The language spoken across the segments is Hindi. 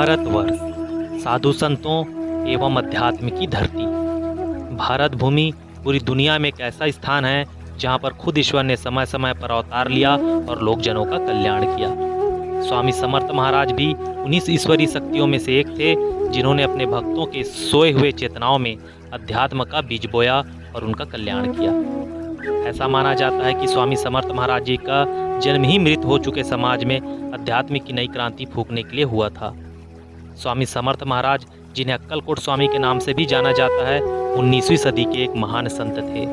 भारतवर्ष साधु संतों एवं अध्यात्म की धरती। भारत भूमि पूरी दुनिया में एक ऐसा स्थान है जहाँ पर खुद ईश्वर ने समय समय पर अवतार लिया और लोक जनों का कल्याण किया। स्वामी समर्थ महाराज भी उन्हीं ईश्वरीय शक्तियों में से एक थे जिन्होंने अपने भक्तों के सोए हुए चेतनाओं में अध्यात्म का बीज बोया और उनका कल्याण किया। ऐसा माना जाता है कि स्वामी समर्थ महाराज जी का जन्म ही मृत हो चुके समाज में अध्यात्म की नई क्रांति फूंकने के लिए हुआ था। स्वामी समर्थ महाराज, जिन्हें अक्कलकोट स्वामी के नाम से भी जाना जाता है, 19वीं सदी के एक महान संत थे।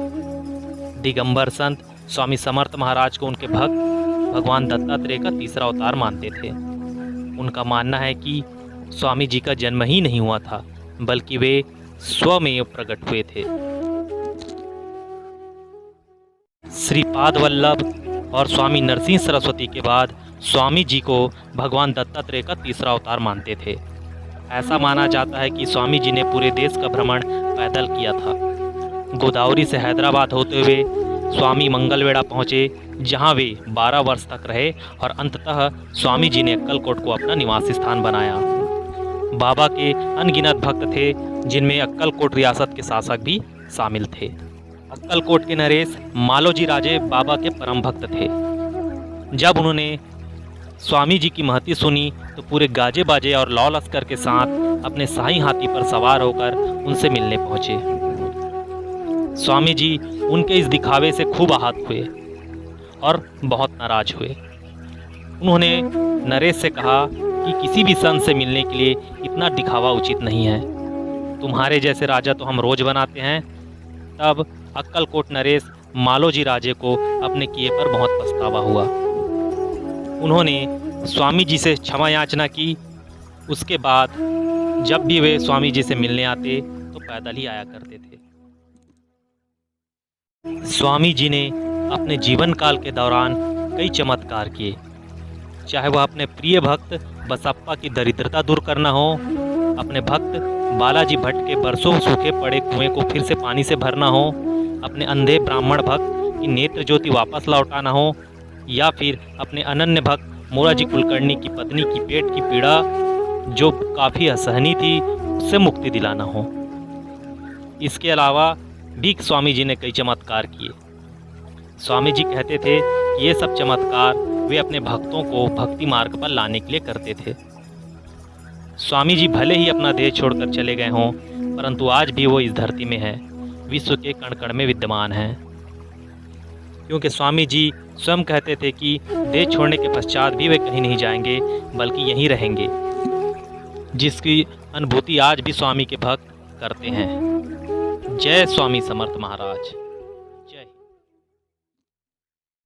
दिगंबर संत स्वामी समर्थ महाराज को उनके भक्त भगवान दत्तात्रेय का तीसरा अवतार मानते थे। उनका मानना है कि स्वामी जी का जन्म ही नहीं हुआ था, बल्कि वे स्वमेव प्रकट हुए थे। श्रीपाद वल्लभ और स्वामी नरसिंह सरस्वती के बाद स्वामी जी को भगवान दत्तात्रेय का तीसरा अवतार मानते थे। ऐसा माना जाता है कि स्वामी जी ने पूरे देश का भ्रमण पैदल किया था। गोदावरी से हैदराबाद होते हुए स्वामी मंगलवेढ़ा पहुँचे, जहाँ वे 12 वर्ष तक रहे और अंततः स्वामी जी ने अक्कलकोट को अपना निवास स्थान बनाया। बाबा के अनगिनत भक्त थे, जिनमें अक्कलकोट रियासत के शासक भी शामिल थे। अक्कलकोट के नरेश मालोजी राजे बाबा के परम भक्त थे। जब उन्होंने स्वामी जी की महती सुनी तो पूरे गाजे बाजे और लौ लश्कर के साथ अपने शाही हाथी पर सवार होकर उनसे मिलने पहुंचे। स्वामी जी उनके इस दिखावे से खूब आहत हुए और बहुत नाराज हुए। उन्होंने नरेश से कहा कि किसी भी संत से मिलने के लिए इतना दिखावा उचित नहीं है। तुम्हारे जैसे राजा तो हम रोज बनाते हैं। तब अक्कलकोट नरेश मालोजी राजे को अपने किए पर बहुत पछतावा हुआ। उन्होंने स्वामी जी से क्षमा याचना की। उसके बाद जब भी वे स्वामी जी से मिलने आते तो पैदल ही आया करते थे। स्वामी जी ने अपने जीवन काल के दौरान कई चमत्कार किए, चाहे वह अपने प्रिय भक्त बसप्पा की दरिद्रता दूर करना हो, अपने भक्त बालाजी भट्ट के बरसों सूखे पड़े कुएं को फिर से पानी से भरना हो, अपने अंधे ब्राह्मण भक्त की नेत्र ज्योति वापस लौटाना हो, या फिर अपने अनन्य भक्त मोराजी कुलकर्णी की पत्नी की पेट की पीड़ा जो काफ़ी असहनीय थी उससे मुक्ति दिलाना हो। इसके अलावा भी स्वामी जी ने कई चमत्कार किए। स्वामी जी कहते थे कि ये सब चमत्कार वे अपने भक्तों को भक्ति मार्ग पर लाने के लिए करते थे। स्वामी जी भले ही अपना देह छोड़कर चले गए हों, परंतु आज भी वो इस धरती में है, विश्व के कण कण में विद्यमान हैं। क्योंकि स्वामी जी स्वयं कहते थे कि देह छोड़ने के पश्चात भी वे कहीं नहीं जाएंगे, बल्कि यहीं रहेंगे, जिसकी अनुभूति आज भी स्वामी के भक्त करते हैं। जय स्वामी समर्थ महाराज।